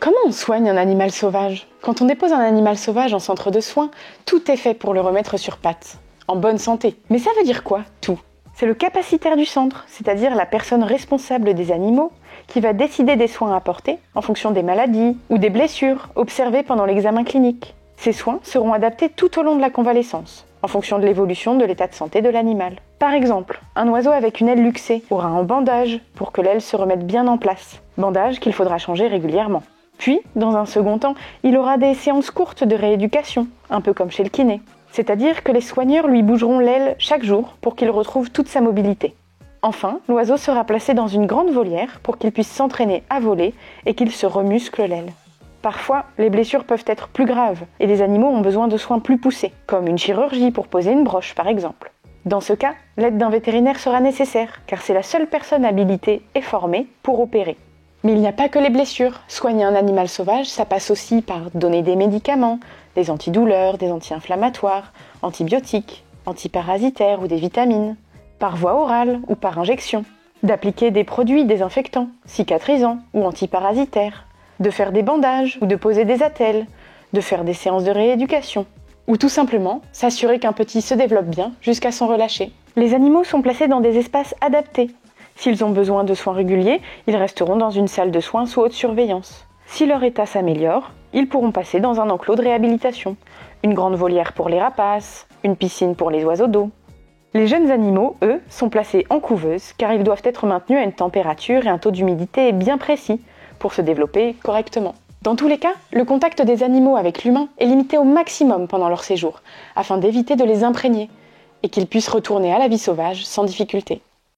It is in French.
Comment on soigne un animal sauvage? Quand on dépose un animal sauvage en centre de soins, tout est fait pour le remettre sur pattes, en bonne santé. Mais ça veut dire quoi, tout? C'est le capacitaire du centre, c'est-à-dire la personne responsable des animaux, qui va décider des soins à apporter en fonction des maladies ou des blessures observées pendant l'examen clinique. Ces soins seront adaptés tout au long de la convalescence, en fonction de l'évolution de l'état de santé de l'animal. Par exemple, un oiseau avec une aile luxée aura un bandage pour que l'aile se remette bien en place, bandage qu'il faudra changer régulièrement. Puis, dans un second temps, il aura des séances courtes de rééducation, un peu comme chez le kiné. C'est-à-dire que les soigneurs lui bougeront l'aile chaque jour pour qu'il retrouve toute sa mobilité. Enfin, l'oiseau sera placé dans une grande volière pour qu'il puisse s'entraîner à voler et qu'il se remuscle l'aile. Parfois, les blessures peuvent être plus graves et les animaux ont besoin de soins plus poussés, comme une chirurgie pour poser une broche par exemple. Dans ce cas, l'aide d'un vétérinaire sera nécessaire, car c'est la seule personne habilitée et formée pour opérer. Mais il n'y a pas que les blessures. Soigner un animal sauvage, ça passe aussi par donner des médicaments, des antidouleurs, des anti-inflammatoires, antibiotiques, antiparasitaires ou des vitamines, par voie orale ou par injection, d'appliquer des produits désinfectants, cicatrisants ou antiparasitaires, de faire des bandages ou de poser des attelles, de faire des séances de rééducation, ou tout simplement s'assurer qu'un petit se développe bien jusqu'à son relâcher. Les animaux sont placés dans des espaces adaptés. S'ils ont besoin de soins réguliers, ils resteront dans une salle de soins sous haute surveillance. Si leur état s'améliore, ils pourront passer dans un enclos de réhabilitation, une grande volière pour les rapaces, une piscine pour les oiseaux d'eau. Les jeunes animaux, eux, sont placés en couveuse car ils doivent être maintenus à une température et un taux d'humidité bien précis pour se développer correctement. Dans tous les cas, le contact des animaux avec l'humain est limité au maximum pendant leur séjour, afin d'éviter de les imprégner et qu'ils puissent retourner à la vie sauvage sans difficulté.